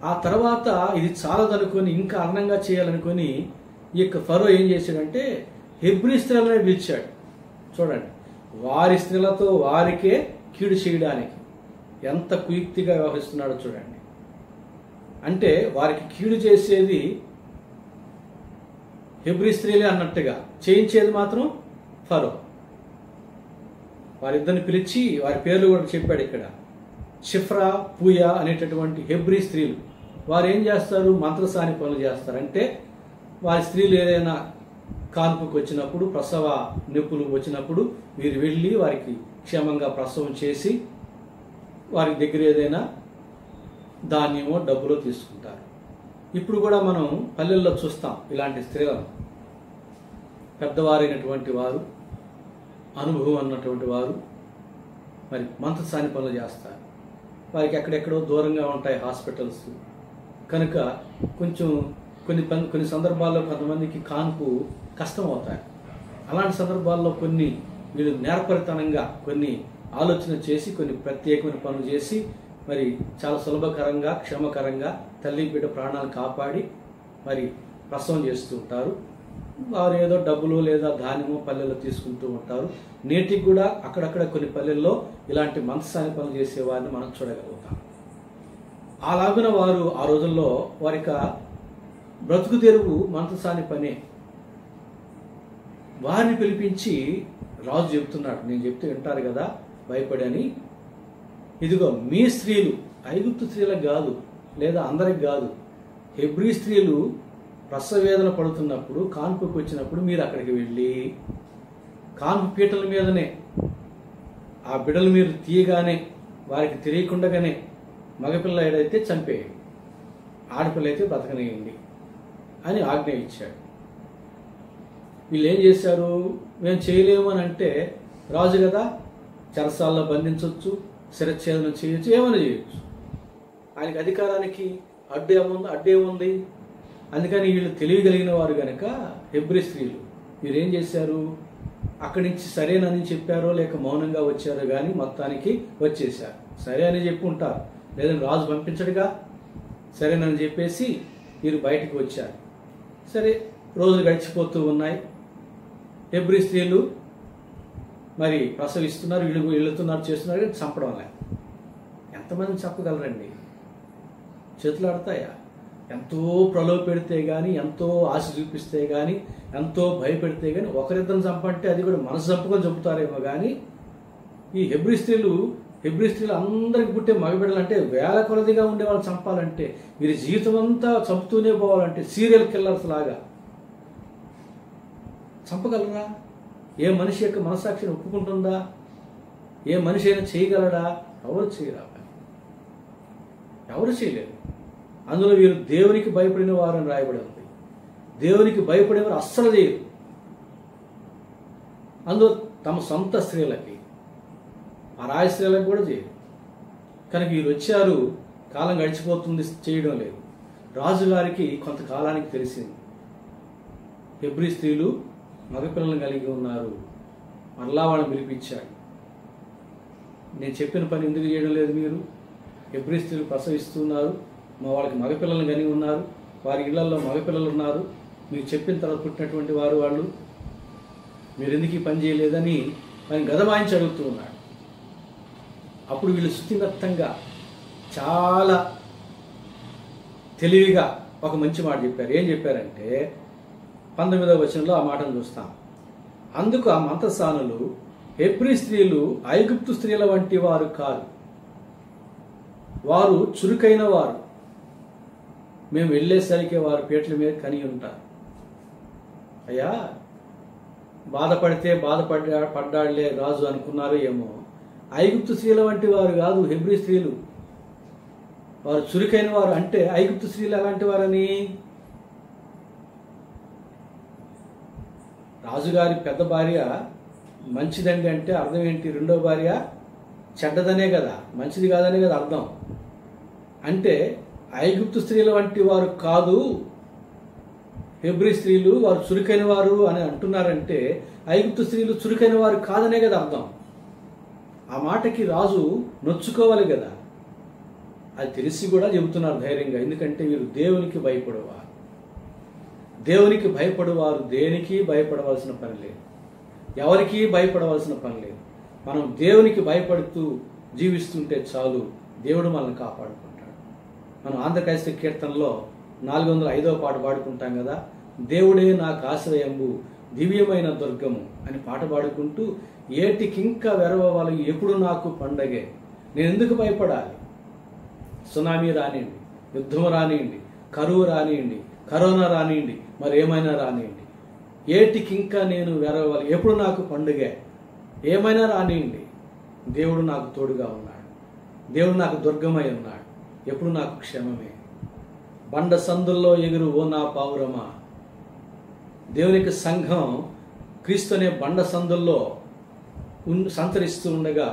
ఆ తర్వాత ఇది చాలదనుకొని ఇంకా అన్నంగా చేయాలనుకొని ఈ యొక్క ఫరో ఏం చేశాడంటే హెబ్రీ స్త్రీలనే పిలిచాడు. చూడండి, వారి స్త్రీలతో వారికే కీడు చేయడానికి ఎంత కుయుక్తిగా వ్యవహరిస్తున్నాడో చూడండి. అంటే వారికి కీడు చేసేది హెబ్రీ స్త్రీలే అన్నట్టుగా, చేయించేది మాత్రం ఫరో. వారిద్దరిని పిలిచి వారి పేర్లు కూడా చెప్పాడు ఇక్కడ. షిఫ్రా, పూయా అనేటటువంటి హెబ్రీ స్త్రీలు. వారు ఏం చేస్తారు? మంత్రసాని పనులు చేస్తారు. అంటే వారి స్త్రీలు ఏదైనా కాన్పుకు వచ్చినప్పుడు, ప్రసవ నొప్పులు వచ్చినప్పుడు వీరు వెళ్ళి వారికి క్షేమంగా ప్రసవం చేసి వారి దగ్గర ఏదైనా ధాన్యమో డబ్బులో తీసుకుంటారు. ఇప్పుడు కూడా మనం పల్లెల్లో చూస్తాం ఇలాంటి స్త్రీలను. పెద్దవారైనటువంటి వారు, అనుభవం అన్నటువంటి వారు మరి మంత్రసాని పనులు చేస్తారు. వారికి ఎక్కడెక్కడో దూరంగా ఉంటాయి హాస్పిటల్స్ కనుక కొంచెం కొన్ని సందర్భాల్లో కొంతమందికి కాన్పు కష్టం అవుతాయి. అలాంటి సందర్భాల్లో కొన్ని వీళ్ళు నేర్పరితనంగా కొన్ని ఆలోచన చేసి కొన్ని ప్రత్యేకమైన పనులు చేసి మరి చాలా సులభకరంగా, క్షేమకరంగా తల్లి బిడ్డ ప్రాణాలు కాపాడి మరి ప్రసవం చేస్తూ ఉంటారు. వారు ఏదో డబ్బులు లేదా ధాన్యము పల్లెల్లో తీసుకుంటూ ఉంటారు. నేటికి కూడా అక్కడక్కడ కొన్ని పల్లెల్లో ఇలాంటి మంత్రసాని పనులు చేసే వారిని మనం చూడగలుగుతాం. అలాగున వారు ఆ రోజుల్లో వారికి బ్రతుకు తెరువు మంత్రసాని పనే. వారిని పిలిపించి రాజు చెబుతున్నాడు, నేను చెప్తే వింటారు కదా భయపడి అని, ఇదిగో మీ స్త్రీలు, ఐగుప్తు స్త్రీలకు కాదు లేదా అందరికి కాదు, హెబ్రీ స్త్రీలు ప్రసవేదన పడుతున్నప్పుడు, కాన్పుకి వచ్చినప్పుడు మీరు అక్కడికి వెళ్ళి కాన్పు పీటల మీదనే ఆ బిడ్డలు మీరు తీయగానే వారికి తెలియకుండానే మగపిల్ల ఏదైతే చంపేయండి, ఆడపిల్ల అయితే బ్రతకనేయండి అని ఆజ్ఞ ఇచ్చాడు. వీళ్ళు ఏం చేశారు? మేము చేయలేము అని అంటే రాజు కదా, చెరసాల్లో బంధించవచ్చు, శిరచ్ఛేదనం చేయొచ్చు, ఏమైనా చేయొచ్చు. ఆయనకి అధికారానికి అడ్డేముంది. అందుకని వీళ్ళు తెలియగలిగిన వారు కనుక హెబ్రీ స్త్రీలు వీరేం చేశారు? అక్కడి నుంచి సరేనని చెప్పారో లేక మౌనంగా వచ్చారో కానీ మొత్తానికి వచ్చేసారు. సరే అని చెప్పి ఉంటారు, లేదని రాజు పంపించడుగా. సరేనని చెప్పేసి వీరు బయటకు వచ్చారు. సరే, రోజులు గడిచిపోతూ ఉన్నాయి. హెబ్రీ స్త్రీలు మరి ప్రసవిస్తున్నారు, వెళుతున్నారు, చేస్తున్నారు, కానీ చంపడం లేదు. ఎంతమందిని చంపగలరండి? చేతులు ఆడతాయా? ఎంతో ప్రలోభ పెడితే కానీ, ఎంతో ఆశ చూపిస్తే కానీ, ఎంతో భయపెడితే కానీ ఒకరిద్దరిని చంపంటే అది కూడా మనసు చంపుకొని చంపుతారేమో కానీ ఈ హెబ్రీ స్త్రీలు హెబ్రీ స్త్రీలు అందరికి పుట్టే మగబిడ్డలు అంటే వేల కొలదిగా ఉండే వాళ్ళు చంపాలంటే, వీరి జీవితం అంతా చంపుతూనే పోవాలంటే సీరియల్ కిల్లర్స్ లాగా చంపగలరా? ఏ మనిషి యొక్క మనసాక్షిని ఒప్పుకుంటుందా? ఏ మనిషి అయినా చేయగలడా? ఎవరు చేయరా? ఎవరు చేయలేరు. అందులో వీరు దేవునికి భయపడిన వారని రాయబడి ఉంది. దేవునికి భయపడేవారు అస్సలు చేయరు. అందులో తమ సొంత స్త్రీలకి, పరాయి స్త్రీలకు కూడా చేయరు. కనుక వీరు వచ్చారు, కాలం గడిచిపోతుంది, చేయడం లేదు. రాజుగారికి కొంతకాలానికి తెలిసింది హెబ్రీ స్త్రీలు మగపిల్లలను కలిగి ఉన్నారు. మరలా వాళ్ళని పిలిపించాడు. నేను చెప్పిన పని ఎందుకు చేయడం లేదు మీరు? హెబ్రీ స్త్రీలు ప్రసవిస్తున్నారు, మా వాళ్ళకి మగపిల్లలను కలిగి ఉన్నారు, వారి ఇళ్లలో మగపిల్లలు ఉన్నారు, మీరు చెప్పిన తర్వాత పుట్టినటువంటి వాళ్ళు మీరు ఎందుకు ఈ పని చేయలేదని ఆయన గదమాయించి అడుగుతూ ఉన్నాడు. అప్పుడు వీళ్ళు శుతిమెత్తంగా చాలా తెలివిగా ఒక మంచి మాట చెప్పారు. ఏం చెప్పారంటే 19వ వచనంలో ఆ మాటను చూస్తాం. అందుకు ఆ మంత్రసానులు, హెబ్రీ స్త్రీలు ఐగుప్తు స్త్రీల వంటి వారు కారు, వారు చురుకైన వారు, మేము వెళ్ళేసరికి వారు పీటల మీద కని ఉంటారు. అయ్యా, పడ్డాడులే రాజు అనుకున్నారు ఏమో. ఐగుప్తు స్త్రీల వంటి వారు కాదు హెబ్రీ స్త్రీలు, వారు చురుకైన వారు. అంటే ఐగుప్తు స్త్రీలు ఎలాంటి వారని? రాజుగారి పెద్ద భార్య మంచిదండి అంటే అర్థం ఏంటి? రెండో భార్య చెడ్డదనే కదా, మంచిది కాదనే కదా అర్థం. అంటే ఐగుప్తు స్త్రీల వంటి వారు కాదు హెబ్రీ స్త్రీలు, వారు చురుకైన వారు అని అంటున్నారంటే ఐగుప్తు స్త్రీలు చురుకైన వారు కాదనే కదా అర్థం. ఆ మాటకి రాజు నొచ్చుకోవాలి కదా. అది తెలిసి కూడా చెబుతున్నారు ధైర్యంగా. ఎందుకంటే వీరు దేవునికి భయపడేవారు. దేవునికి భయపడేవారు దేనికి భయపడవలసిన పని లేదు, ఎవరికి భయపడవలసిన పని లేదు. మనం దేవునికి భయపడుతూ జీవిస్తుంటే చాలు, దేవుడు మనల్ని కాపాడుకుంటాడు. మనం ఆంధ్ర క్రైస్తవ కీర్తనలో 405వ పాట పాడుకుంటాం కదా, దేవుడే నాకు ఆశ్రయంబు దివ్యమైన దుర్గము అని పాట పాడుకుంటూ, ఏటికింకా వెరవాలి ఎప్పుడు నాకు పండగే, నేను ఎందుకు భయపడాలి? సునామీ రానియండి, యుద్ధం రానియండి, కరువు రానియండి, కరోనా రానియండి, మరి ఏమైనా రానియండి, ఏటికింకా నేను వెరవాలి ఎప్పుడు నాకు పండుగే, ఏమైనా రానియండి, దేవుడు నాకు తోడుగా ఉన్నాడు, దేవుడు నాకు దుర్గమై ఉన్నాడు, ఎప్పుడు నాకు క్షేమమే. బండ సందుల్లో ఎగురు ఓ నా పావురమా. దేవునికి సంఘం క్రీస్తు అనే బండ సందుల్లో సంచరిస్తూ ఉండగా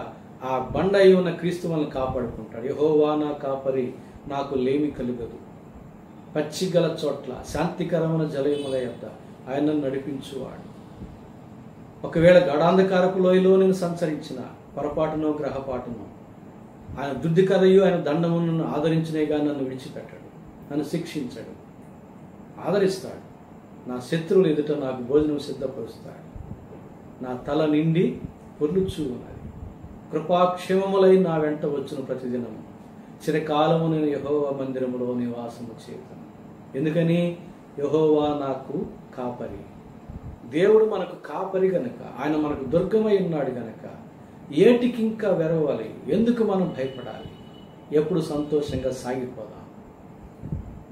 ఆ బండ అయి ఉన్న క్రీస్తు మనల్ని కాపాడుకుంటాడు. యెహోవా నా కాపరి, నాకు లేమి కలుగదు. పచ్చిగల చోట్ల శాంతికరమైన జలయముల యొద్ద ఆయన నన్ను నడిపించువాడు. ఒకవేళ గాఢాంధకారపు లోయలో నేను సంచరించిన పొరపాటునో గ్రహపాటునో, ఆయన దుడ్డికరయు ఆయన దండము నన్ను ఆదరించినగా నన్ను విడిచిపెట్టాడు, నన్ను శిక్షించాడు, ఆదరిస్తాడు. నా శత్రువులు ఎదుట నాకు భోజనం సిద్ధపరుస్తాడు. నా తల నిండి పొర్లుచూ ఉన్నది. కృపాక్షేమములై నా వెంట వచ్చిన ప్రతిదినము చిరకాలము నేను యెహోవా మందిరములో నివాసము చేయుదును. ఎందుకని? యెహోవా నాకు కాపరి. దేవుడు మనకు కాపరి గనక, ఆయన మనకు దుర్గమై ఉన్నాడు గనక ఏటికింకా వెరవాలి, ఎందుకు మనం భయపడాలి? ఎప్పుడు సంతోషంగా సాగిపోదాం.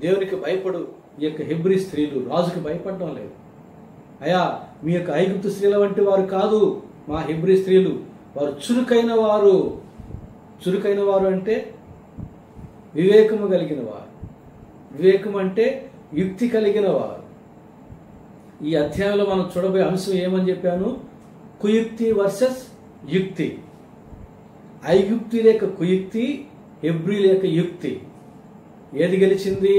దేవునికి భయపడు. ఈ యొక్క హెబ్రీ స్త్రీలు రాజుకి భయపడడం లేదు. అయ్యా, మీ యొక్క ఐగుప్తు స్త్రీల వంటి వారు కాదు మా హెబ్రీ స్త్రీలు, వారు చురుకైన వారు. చురుకైన వారు అంటే వివేకము కలిగిన వారు. వివేకం అంటే యుక్తి కలిగిన వారు. ఈ అధ్యాయంలో మనం చూడబోయే అంశం ఏమని చెప్పాను? కుయుక్తి వర్సెస్ యుక్తి. ఐగుప్తి లేక కుయుక్తి, హెబ్రీ లేక యుక్తి. ఏది గెలిచింది?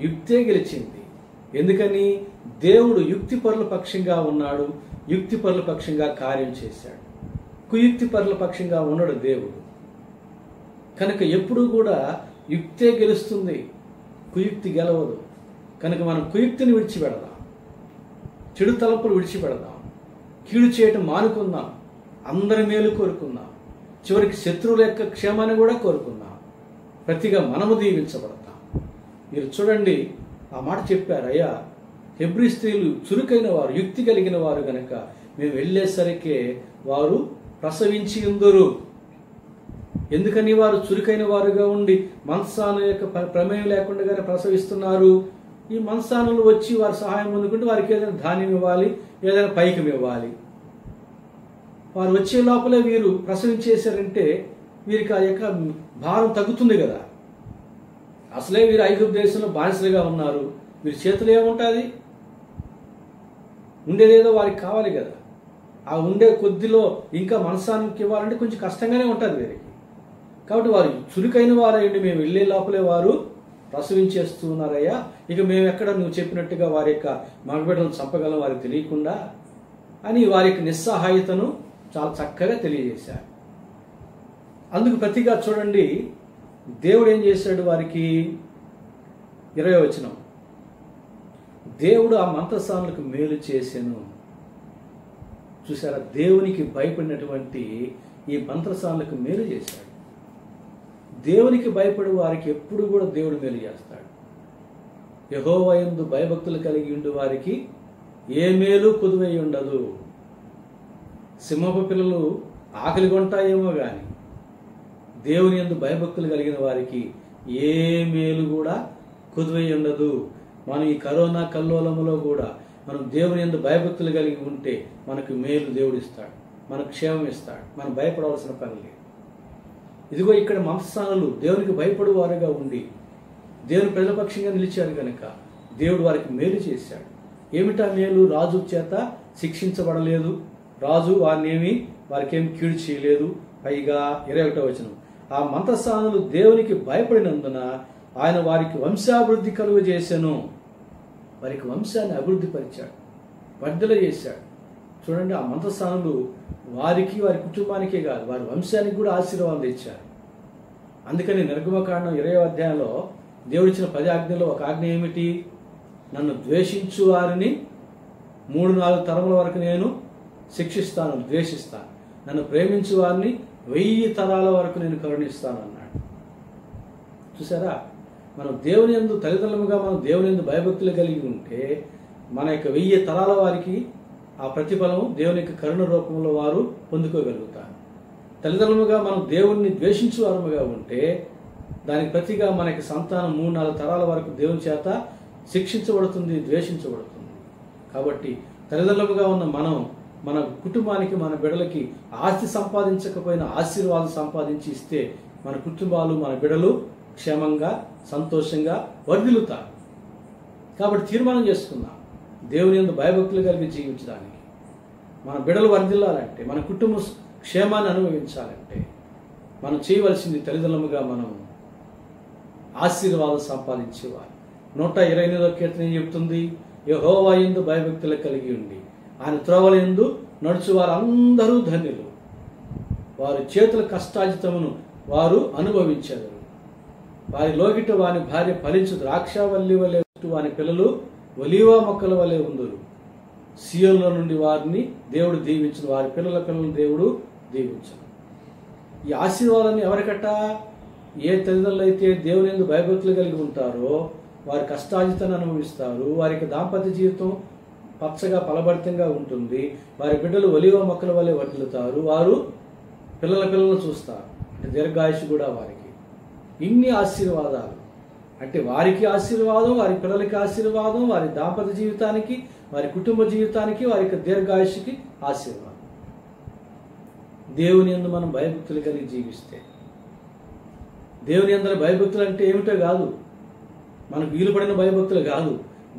యుక్తే గెలిచింది. ఎందుకని? దేవుడు యుక్తి పరుల పక్షంగా ఉన్నాడు, యుక్తి పరుల పక్షంగా కార్యం చేశాడు. కుయుక్తి పరుల పక్షంగా ఉన్నాడు దేవుడు. కనుక ఎప్పుడూ కూడా యుక్తే గెలుస్తుంది, కుయుక్తి గెలవదు. కనుక మనం కుయుక్తిని విడిచిపెడదాం, చెడు తలంపులు విడిచిపెడదాం, కీడు చేయటం మానుకుందాం, అందరి మేలు కోరుకుందాం, చివరికి శత్రువుల యొక్క క్షేమాన్ని కూడా కోరుకుందాం. ప్రతిగా మనము దీవించబడతాం. మీరు చూడండి, ఆ మాట చెప్పారు. అయ్యా, హెబ్రీ స్త్రీలు చురుకైన వారు, యుక్తి కలిగిన వారు గనక మేము వెళ్ళేసరికే వారు ప్రసవించి ఉందరు. ఎందుకని వారు చురుకైన వారుగా ఉండి మంత్రసానుల యొక్క ప్రమేయం లేకుండానే ప్రసవిస్తున్నారు. ఈ మంత్రసానులు వచ్చి వారి సహాయం పొందుకుంటే వారికి ఏదైనా ధాన్యం ఇవ్వాలి, ఏదైనా పైకం ఇవ్వాలి. వారు వచ్చే లోపలే వీరు ప్రసవించేశారంటే వీరికి ఆ యొక్క భారం తగ్గుతుంది కదా. అసలే వీరు ఐగుప్తు దేశంలో బానిసలుగా ఉన్నారు. వీరి చేతులు ఏముంటుంది? ఉండేదేదో వారికి కావాలి కదా. ఆ ఉండే కొద్దిలో ఇంకా మనసానికి ఇవ్వాలంటే కొంచెం కష్టంగానే ఉంటుంది వీరికి. కాబట్టి వారు చురుకైన వారండి, మేము వెళ్ళే లోపలే వారు ప్రసవించేస్తూ ఉన్నారయ్యా, ఇక మేము ఎక్కడ నువ్వు చెప్పినట్టుగా వారి యొక్క మగబిడ్డలను చంపగలం వారికి తెలియకుండా అని వారి యొక్క నిస్సహాయతను చాలా చక్కగా తెలియజేశారు. అందుకు ప్రతిగా చూడండి దేవుడు ఏం చేశాడు వారికి. 20వ వచనం, దేవుడు ఆ మంత్రసానులకు మేలు చేసెను. చూసారా, దేవునికి భయపడినటువంటి ఈ మంత్రసానులకు మేలు చేశాడు. దేవునికి భయపడి వారికి ఎప్పుడు కూడా దేవుడు మేలు చేస్తాడు. యెహోవా యందు భయభక్తులు కలిగి ఉండి వారికి ఏ మేలు కొదువై ఉండదు. సింహపు పిల్లలు ఆకలి కొంటాయేమో కానీ దేవుని యందు భయభక్తులు కలిగిన వారికి ఏ మేలు కూడా కొదువై ఉండదు. మనం ఈ కరోనా కల్లోలములో కూడా మనం దేవుని యందు భయభక్తులు కలిగి ఉంటే మనకు మేలు దేవుడు ఇస్తాడు, మనకు క్షేమం ఇస్తాడు, మనం భయపడవలసిన పని లేదు. ఇదిగో ఇక్కడ మంత్రసానులు దేవునికి భయపడు వారుగా ఉండి దేవుని ప్రజలపక్షంగా నిలిచారు కనుక దేవుడు వారికి మేలు చేశాడు. ఏమిటా మేలు? రాజు చేత శిక్షించబడలేదు, రాజు వారికి ఏమి కీడు చేయలేదు. పైగా 21వ వచనం, ఆ మంత్రసానులు దేవునికి భయపడినందున ఆయన వారికి వంశాభివృద్ధి కలుగజేసెను. వారికి వంశాన్ని అభివృద్ధి పరిచాడు, వర్ధల చేశాడు. చూడండి, ఆ మంత్రసానులు వారికి వారి కుటుంబానికే కాదు వారి వంశానికి కూడా ఆశీర్వాదం తెచ్చారు. అందుకని నిర్గమకాండం 20వ అధ్యాయంలో దేవుడిచ్చిన 10 ఆజ్ఞల్లో ఒక ఆజ్ఞ ఏమిటి? నన్ను ద్వేషించు వారిని 3-4 తరముల వరకు నేను శిక్షిస్తాను, ద్వేషిస్తాను. నన్ను ప్రేమించు వారిని 1000 తరాల వరకు నేను కరుణిస్తాను అన్నాడు. చూసారా, మనం దేవుని యందు తల్లిదండ్రులుగా మనం దేవుని యందు భయభక్తులు కలిగి ఉంటే మన యొక్క 1000 తరాల వారికి ఆ ప్రతిఫలం దేవుని యొక్క కరుణ రూపంలో వారు పొందుకోగలుగుతారు. తల్లిదండ్రులుగా మనం దేవుణ్ణి ద్వేషించు వారముగా ఉంటే దానికి ప్రతిగా మన యొక్క సంతానం 3-4 తరాల వరకు దేవుని చేత శిక్షించబడుతుంది, ద్వేషించబడుతుంది. కాబట్టి తల్లిదండ్రులుగా ఉన్న మనం మన కుటుంబానికి మన బిడ్డలకి ఆస్తి సంపాదించకపోయినా ఆశీర్వాదం సంపాదించి ఇస్తే మన కుటుంబాలు మన బిడ్డలు క్షేమంగా సంతోషంగా వర్ధిల్లుతారు. కాబట్టి తీర్మానం చేసుకుందాం, దేవుని యందు భయభక్తులు కలిగి జీవించడానికి, మన బిడ్డలు వర్ధిల్లాలంటే, మన కుటుంబ క్షేమాన్ని అనుభవించాలంటే మనం చేయవలసింది తల్లిదండ్రులుగా మనం ఆశీర్వాదం సంపాదించేవారు. 128వ కీర్తన ఏం చెప్తుంది? యెహోవా యందు భయభక్తులు కలిగి ఉండి ఆయన త్రోవల యందు నడుచు వారందరూ ధన్యులు. వారి చేతుల కష్టాజితమును వారు అనుభవించారు. వారి లోగిట వాని భార్య ఫలించు ద్రాక్షావల్లి వలె, వాని పిల్లలు ఒలీవా మొక్కల వలె ఉందురు. సియోనులో నుండి వారిని దేవుడు దీవించను, వారి పిల్లలను దేవుడు దీవించను. ఈ ఆశీర్వాదాన్ని ఎవరికట? ఏ తల్లిదండ్రులు అయితే దేవుని యందు భయభక్తులు కలిగి ఉంటారో వారి కష్టాజితాన్ని అనుభవిస్తారు. వారికి దాంపత్య జీవితం పచ్చగా ఫలభరితంగా ఉంటుంది. వారి బిడ్డలు ఒలీవ మొక్కల వలె వర్ధిల్లుతారు. వారు పిల్లలను చూస్తారు, అంటే దీర్ఘాయుషు కూడా వారికి. ఇన్ని ఆశీర్వాదాలు అంటే వారికి ఆశీర్వాదం, వారి పిల్లలకి ఆశీర్వాదం, వారి దాంపత్య జీవితానికి, వారి కుటుంబ జీవితానికి, వారి దీర్ఘాయుషుకి ఆశీర్వాదం. దేవుని యందు మనం భయభక్తులు కలిగి జీవిస్తే, దేవుని యందు భయభక్తులు అంటే ఏమిటో కాదు, మనకు వీలు పడిన భయభక్తులు కాదు,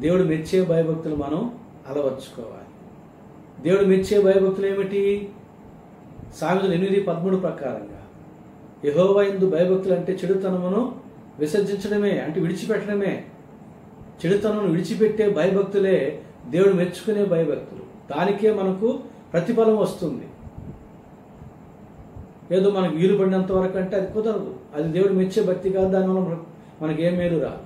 దేవుడు మెచ్చే భయభక్తులు మనం అలవర్చుకోవాలి. దేవుడు మెచ్చే భయభక్తులు ఏమిటి? సామెతలు 8:13 ప్రకారంగా యెహోవా యందు భయభక్తులు అంటే చెడుతనమును విసర్జించడమే, అంటే విడిచిపెట్టడమే. చెడుతనమును విడిచిపెట్టే భయభక్తులే దేవుడు మెచ్చుకునే భయభక్తులు. దానికే మనకు ప్రతిఫలం వస్తుంది. ఏదో మనకు వీలు పడినంత వరకు అంటే అది కుదరదు, అది దేవుడు మెచ్చే భక్తి కాదు, దానివల్ల మనకేం మేలు రాదు.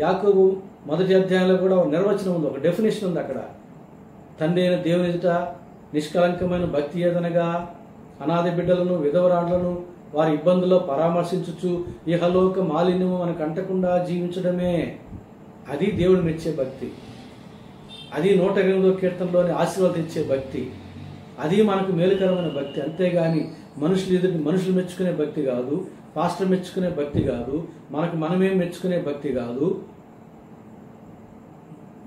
యాకోబు 1వ అధ్యాయంలో కూడా ఒక నిర్వచనం ఉంది, ఒక డెఫినేషన్ ఉంది అక్కడ. తండ్రి అయిన దేవుని ఎదుట నిష్కలంకమైన భక్తి ఏదనగా అనాథ బిడ్డలను, విధవరాండ్లను వారి ఇబ్బందుల్లో పరామర్శించుచు ఇహలోక మాలిన్యము మనకు అంటకుండా జీవించడమే. అది దేవుడు మెచ్చే భక్తి. అది 108వ కీర్తనలోని ఆశీర్వాదం ఇచ్చే భక్తి. అది మనకు మేలుకరమైన భక్తి. అంతేగాని మనుషులు మెచ్చుకునే భక్తి కాదు, పాస్టర్ మెచ్చుకునే భక్తి కాదు, మనకు మనమేం మెచ్చుకునే భక్తి కాదు.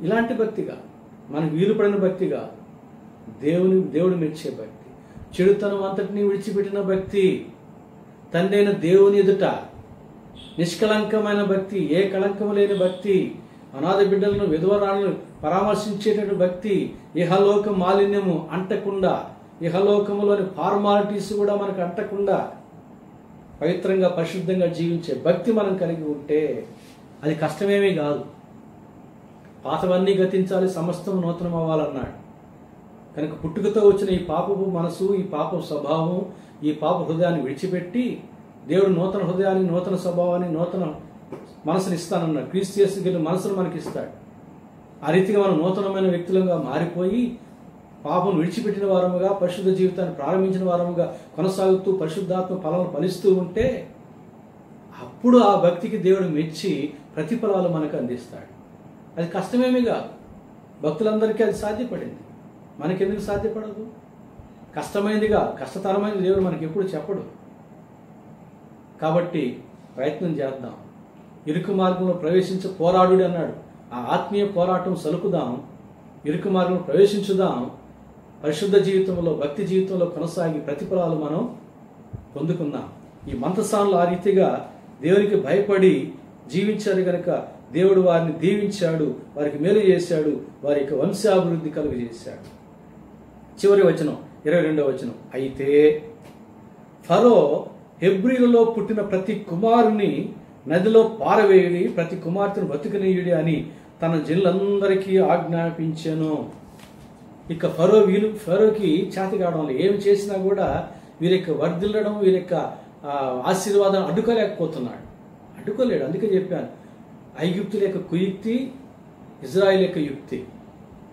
ఇలాంటి భక్తి కాదు, మనకు వీలు పడిన భక్తి కాదు, దేవుడు మెచ్చే భక్తి, చెడుతనం అంతటినీ విడిచిపెట్టిన భక్తి, తండ్రి అయిన దేవుని ఎదుట నిష్కలంకమైన భక్తి, ఏ కళంకము లేని భక్తి, అనాథ బిడ్డలను విధవరాలను పరామర్శించేటటువంటి భక్తి, ఇహలోక మాలిన్యము అంటకుండా, ఇహలోకములోని ఫార్మాలిటీస్ కూడా మనకు అంటకుండా పవిత్రంగా పరిశుద్ధంగా జీవించే భక్తి మనం కలిగి ఉంటే అది కష్టమేమీ కాదు. పాతవన్నీ గతించాలి, సమస్తం నూతనం అవ్వాలన్నాడు. కనుక పుట్టుకతో వచ్చిన ఈ పాపపు మనసు, ఈ పాపపు స్వభావం, ఈ పాప హృదయాన్ని విడిచిపెట్టి దేవుడు నూతన హృదయాన్ని, నూతన స్వభావాన్ని, నూతన మనసుని ఇస్తానన్నాడు. క్రీస్తు యేసు మనసును మనకి ఇస్తాడు. ఆ రీతిగా మనం నూతనమైన వ్యక్తులుగా మారిపోయి పాపం విడిచిపెట్టిన వారముగా, పరిశుద్ధ జీవితాన్ని ప్రారంభించిన వారముగా కొనసాగుతూ పరిశుద్ధాత్మ ఫలాలను ఫలిస్తూ ఉంటే అప్పుడు ఆ భక్తికి దేవుడు మెచ్చి ప్రతిఫలాలు మనకు అందిస్తాడు. అది కష్టమేమీ కాదు, భక్తులందరికీ అది సాధ్యపడింది. మనకెందుకు సాధ్యపడదు? కష్టమైనదిగా, కష్టతరమైనది దేవుడు మనకి ఎప్పుడు చెప్పడు. కాబట్టి ప్రయత్నం చేద్దాం. ఇరుకు మార్గంలో పోరాడు అన్నాడు. ఆ ఆత్మీయ పోరాటం సలుపుదాం, ఇరుకు మార్గంలో ప్రవేశించుదాం. పరిశుద్ధ జీవితంలో, భక్తి జీవితంలో కొనసాగి ప్రతిఫలాలు మనం పొందుకుందాం. ఈ మంతసానులు ఆ రీతిగా దేవునికి భయపడి జీవించారు కనుక దేవుడు వారిని దీవించాడు, వారికి మేలు చేశాడు, వారి యొక్క వంశాభివృద్ధి కలుగజేశాడు. చివరి వచనం 22వ వచనం. అయితే ఫరో హెబ్రీలలో పుట్టిన ప్రతి కుమారుని నదిలో పారవేయుడి, ప్రతి కుమార్తెను బతుకనీయుడి అని తన జనులందరికీ ఆజ్ఞాపించెను. ఇక ఫరోకి చేత కావడం, ఏమి చేసినా కూడా వీరి యొక్క వర్ధిల్లడం, వీరి యొక్క ఆశీర్వాదం అడ్డుకోలేకపోతున్నాడు, అడ్డుకోలేడు. అందుకే చెప్పాను, ఐగుప్తుల యొక్క కుయుక్తి, ఇజ్రాయిల్ యొక్క యుక్తి,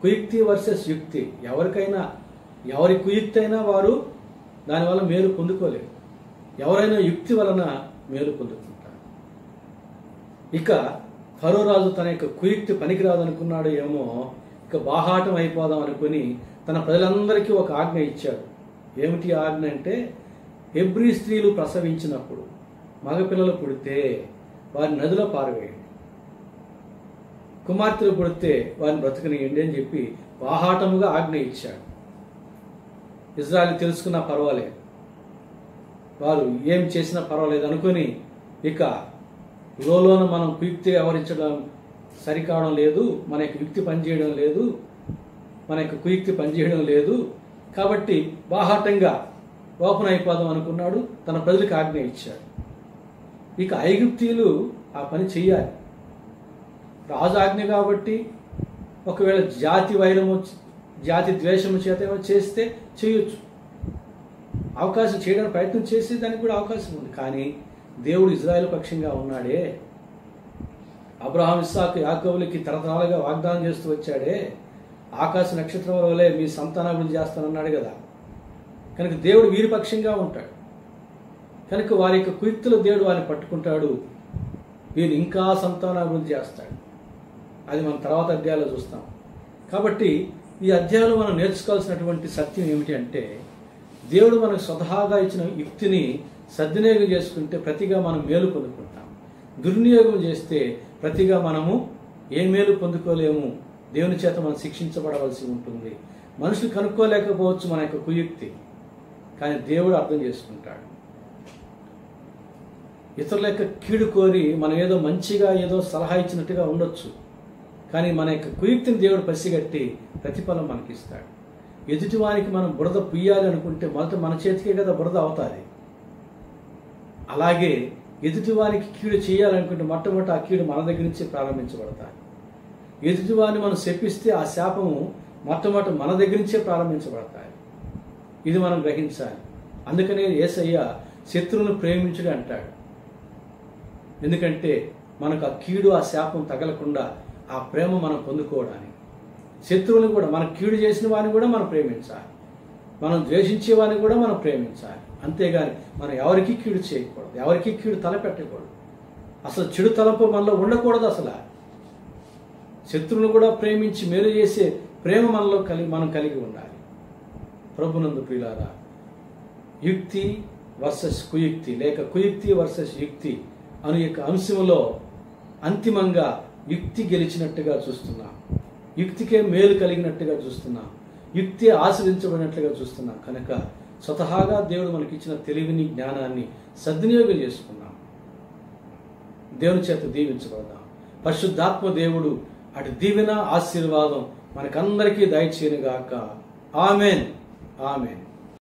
కుయుక్తి వర్సెస్ యుక్తి. ఎవరి కుయుక్తి అయినా వారు దానివల్ల మేలు పొందుకోలేరు, ఎవరైనా యుక్తి వలన మేలు పొందుకుంటారు. ఇక ఫరో రాజు తన యొక్క కుయుక్తి పనికిరాదు అనుకున్నాడు ఏమో, ఇక బాహాటం అయిపోదాం అనుకుని తన ప్రజలందరికీ ఒక ఆజ్ఞ ఇచ్చాడు. ఏమిటి ఆజ్ఞ అంటే, హెబ్రీ స్త్రీలు ప్రసవించినప్పుడు మగపిల్లలు పుడితే వారిని నదిలో పారవేయండి, కుమార్తెలు పుడితే వారిని బ్రతకనియండి అని చెప్పి బాహాటముగా ఆజ్ఞ ఇచ్చాడు. ఇజ్రాయెల్ తెలుసుకున్నా పర్వాలేదు, వారు ఏం చేసినా పర్వాలేదు అనుకుని ఇక లోన మనం కుయుక్తి వ్యవహరించడం సరికావడం లేదు, మన యొక్క యుక్తి పనిచేయడం లేదు, మన యొక్క కుయుక్తి పనిచేయడం లేదు, కాబట్టి బాహాటంగా ఓపెన్ అయిపోదాం అనుకున్నాడు. తన ప్రజలకు ఆజ్ఞ ఇచ్చాడు. ఇక ఐగుప్తీయులు ఆ పని చెయ్యాలి. రాజు ఆజ్ఞ కాబట్టి ఒకవేళ జాతి వైరము, జాతి ద్వేషము చేత చేస్తే చేయొచ్చు, అవకాశం చేయడానికి ప్రయత్నం చేసి దానికి కూడా అవకాశం ఉంది. కానీ దేవుడు ఇజ్రాయెల్ పక్షంగా ఉన్నాడే, అబ్రహాం, ఇస్సాకు, యాకోబులకి తరతరాలుగా వాగ్దానం చేస్తూ వచ్చాడే, ఆకాశ నక్షత్రం వలె మీ సంతానాభివృద్ధి చేస్తానన్నాడు కదా. కనుక దేవుడు వీరి పక్షంగా ఉంటాడు. కనుక వారి యొక్క కుయుక్తులు దేవుడు వారిని పట్టుకుంటాడు, వీరు ఇంకా సంతానాభివృద్ధి చేస్తాడు. అది మనం తర్వాత అధ్యాయాలు చూస్తాం. కాబట్టి ఈ అధ్యాయంలో మనం నేర్చుకోవాల్సినటువంటి సత్యం ఏమిటి అంటే, దేవుడు మనకు స్వతహాగా ఇచ్చిన యుక్తిని సద్వినియోగం చేసుకుంటే ప్రతిగా మనం మేలు పొందుకుంటాం. దుర్వినియోగం చేస్తే ప్రతిగా మనము ఏ మేలు పొందుకోలేము, దేవుని చేత మనం శిక్షించబడవలసి ఉంటుంది. మనుషులు కనుక్కోలేకపోవచ్చు మన యొక్క కుయుక్తి, కానీ దేవుడు అర్థం చేసుకుంటాడు. ఇతరుల యొక్క కీడు కోరి మనం ఏదో మంచిగా ఏదో సలహా ఇచ్చినట్టుగా ఉండొచ్చు, కానీ మన యొక్క కుయుక్తిని దేవుడు పసిగట్టి ప్రతిఫలం మనకిస్తాడు. ఎదుటివానికి మనం బురద పుయ్యాలి అనుకుంటే మొదట మన చేతికే కదా బురద అవుతుంది. అలాగే ఎదుటివానికి కీడు చేయాలనుకుంటే మొట్టమొదటి ఆ కీడు మన దగ్గర నుంచి ప్రారంభించబడతాయి. ఎదుటివారిని మనం శపిస్తే ఆ శాపము మొట్టమొదటి మన దగ్గర నుంచే ప్రారంభించబడతాయి. ఇది మనం గ్రహించాలి. అందుకనే యేసయ్య శత్రువును ప్రేమించుడు అంటాడు. ఎందుకంటే మనకు ఆ కీడు, ఆ శాపం తగలకుండా ఆ ప్రేమ మనం పొందుకోవడానికి. శత్రువుని కూడా, మనం కీడు చేసిన వారిని కూడా మనం ప్రేమించాలి, మనం ద్వేషించే వారిని కూడా మనం ప్రేమించాలి. అంతేగాని మనం ఎవరికి కీడు చేయకూడదు, ఎవరికి కీడు తలపెట్టకూడదు. అసలు చెడు తలపు మనలో ఉండకూడదు. అసలు శత్రువును కూడా ప్రేమించి మేలు చేసే ప్రేమ మనలో మనం కలిగి ఉండాలి. ప్రభునందు ప్రియులారా, యుక్తి వర్సెస్ కుయుక్తి లేక కుయుక్తి వర్సెస్ యుక్తి అనే యొక్క అంశంలో అంతిమంగా యుక్తి గెలిచినట్టుగా చూస్తున్నాం. యుక్తికే మేలు కలిగినట్టుగా చూస్తున్నాం. యుక్తి ఆశ్రయించబడినట్లుగా చూస్తున్నాం. కనుక స్వతహాగా దేవుడు మనకిచ్చిన తెలివిని, జ్ఞానాన్ని సద్వినియోగం చేసుకున్నాం. దేవుని చేత దీవించబడదాం. పరిశుద్ధాత్మ దేవుడు అటు దీవెన, ఆశీర్వాదం మనకందరికీ దయచేయునుగాక. ఆమెన్. ఆమెన్.